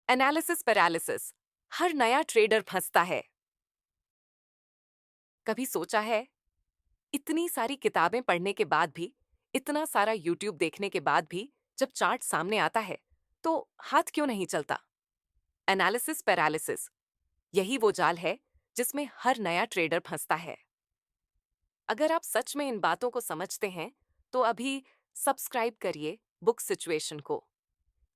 Analysis paralysis. हर नया trader फंसता है। कभी सोचा है, इतनी सारी किताबें पढ़ने के बाद भी, इतना सारा यूट्यूब देखने के बाद भी, जब चार्ट सामने आता है तो हाथ क्यों नहीं चलता? एनालिसिस पैरालिसिस, यही वो जाल है जिसमें हर नया ट्रेडर फंसता है। अगर आप सच में इन बातों को समझते हैं तो अभी सब्सक्राइब करिए बुक सिचुएशन को,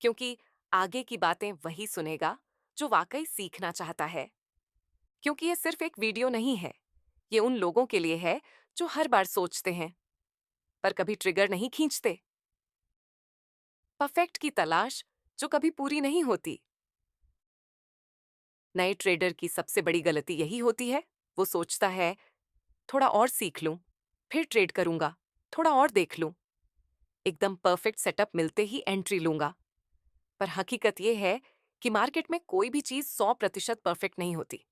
क्योंकि आगे की बातें वही सुनेगा जो वाकई सीखना चाहता है। क्योंकि ये सिर्फ एक वीडियो नहीं है, ये उन लोगों के लिए है जो हर बार सोचते हैं पर कभी ट्रिगर नहीं खींचते। परफेक्ट की तलाश जो कभी पूरी नहीं होती। नए ट्रेडर की सबसे बड़ी गलती यही होती है, वो सोचता है थोड़ा और सीख लूं, फिर ट्रेड करूंगा, थोड़ा और देख लूं, एकदम परफेक्ट सेटअप मिलते ही एंट्री लूंगा। पर हकीकत यह है कि मार्केट में कोई भी चीज 100% परफेक्ट नहीं होती।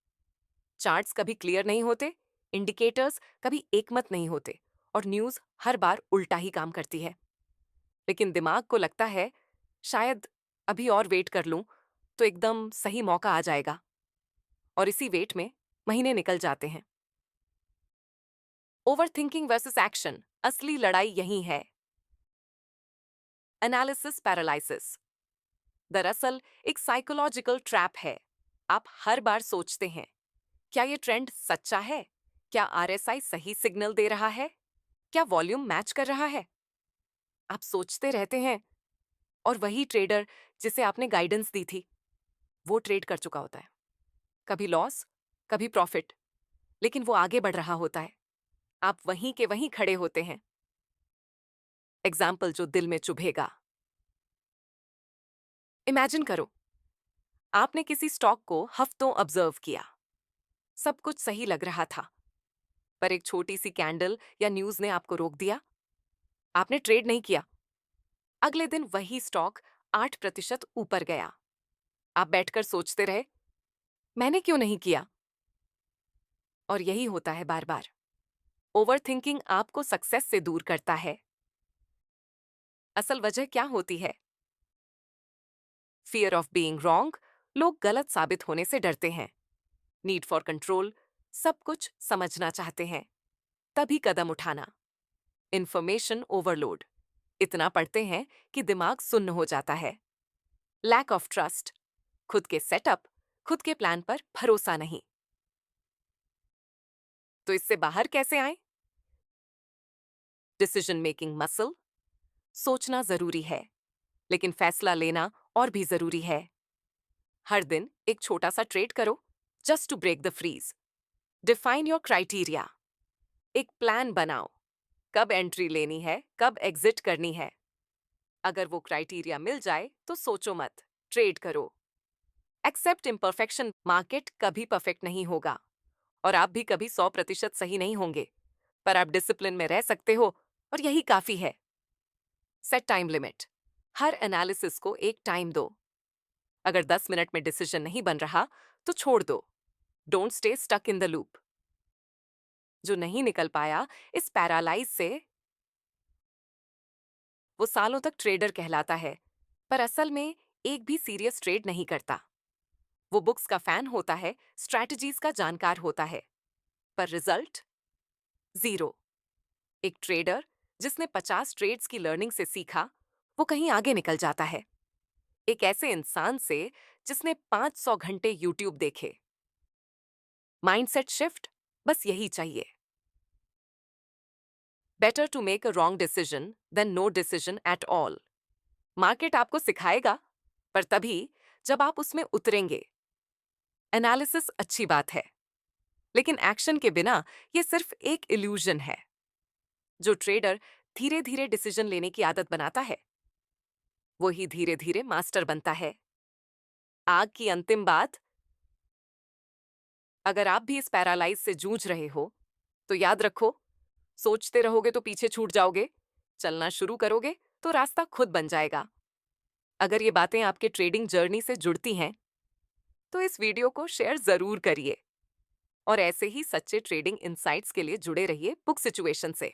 चार्ट्स कभी क्लियर नहीं होते, इंडिकेटर्स कभी एकमत नहीं होते और न्यूज हर बार उल्टा ही काम करती है। लेकिन दिमाग को लगता है शायद अभी और वेट कर लूं तो एकदम सही मौका आ जाएगा, और इसी वेट में महीने निकल जाते हैं। ओवर थिंकिंग वर्सेस एक्शन, असली लड़ाई यही है। एनालिसिस पैरालिसिस दरअसल एक साइकोलॉजिकल ट्रैप है। आप हर बार सोचते हैं, क्या ये ट्रेंड सच्चा है? क्या आरएसआई सही सिग्नल दे रहा है? क्या वॉल्यूम मैच कर रहा है? आप सोचते रहते हैं और वही ट्रेडर जिसे आपने गाइडेंस दी थी, वो ट्रेड कर चुका होता है। कभी लॉस, कभी प्रॉफिट, लेकिन वो आगे बढ़ रहा होता है। आप वहीं के वहीं खड़े होते हैं। एग्जाम्पल जो दिल में चुभेगा। इमेजिन करो, आपने किसी स्टॉक को हफ्तों ऑब्जर्व किया, सब कुछ सही लग रहा था, पर एक छोटी सी कैंडल या न्यूज ने आपको रोक दिया। आपने ट्रेड नहीं किया। अगले दिन वही स्टॉक 8% ऊपर गया। आप बैठकर सोचते रहे, मैंने क्यों नहीं किया? और यही होता है बार बार। ओवर थिंकिंग आपको सक्सेस से दूर करता है। असल वजह क्या होती है? फियर ऑफ बीइंग रॉन्ग, लोग गलत साबित होने से डरते हैं। नीड फॉर कंट्रोल, सब कुछ समझना चाहते हैं, तभी कदम उठाना। इंफॉर्मेशन ओवरलोड, इतना पढ़ते हैं कि दिमाग सुन्न हो जाता है। लैक ऑफ ट्रस्ट, खुद के सेटअप, खुद के प्लान पर भरोसा नहीं। तो इससे बाहर कैसे आए? डिसीजन मेकिंग मसल, सोचना जरूरी है, लेकिन फैसला लेना और भी जरूरी है। हर दिन एक छोटा सा ट्रेड करो, just to break the freeze. Define your criteria, एक प्लान बनाओ, कब एंट्री लेनी है, कब एग्जिट करनी है। अगर वो क्राइटेरिया मिल जाए तो सोचो मत, ट्रेड करो। एक्सेप्ट इम्परफेक्शन, मार्केट कभी परफेक्ट नहीं होगा और आप भी कभी 100% सही नहीं होंगे, पर आप डिसिप्लिन में रह सकते हो और यही काफी है। सेट टाइम लिमिट, हर एनालिसिस को एक टाइम दो। अगर 10 मिनट में डिसीजन नहीं बन रहा तो छोड़ दो। Don't stay stuck in the loop. जो नहीं निकल पाया इस पैरालाइज से, वो सालों तक ट्रेडर कहलाता है, पर असल में एक भी सीरियस ट्रेड नहीं करता। वो बुक्स का फैन होता है, स्ट्रैटेजीज का जानकार होता है, पर रिजल्ट जीरो। एक ट्रेडर जिसने 50 ट्रेड्स की लर्निंग से सीखा, वो कहीं आगे निकल जाता है। एक ऐसे इंसान से जिसने 500 घंटे यूट्यूब देखे। माइंडसेट शिफ्ट, बस यही चाहिए। Better to make a wrong decision than no decision at all. Market आपको सिखाएगा, पर तभी जब आप उसमें उतरेंगे। एनालिसिस अच्छी बात है, लेकिन एक्शन के बिना ये सिर्फ एक इल्यूजन है। जो ट्रेडर धीरे धीरे डिसीजन लेने की आदत बनाता है, वो ही धीरे धीरे मास्टर बनता है। आग की अंतिम बात, अगर आप भी इस पैरालाइज से जूझ रहे हो तो याद रखो, सोचते रहोगे तो पीछे छूट जाओगे, चलना शुरू करोगे तो रास्ता खुद बन जाएगा। अगर ये बातें आपके ट्रेडिंग जर्नी से जुड़ती हैं तो इस वीडियो को शेयर जरूर करिए, और ऐसे ही सच्चे ट्रेडिंग इनसाइट्स के लिए जुड़े रहिए बुक सिचुएशन से।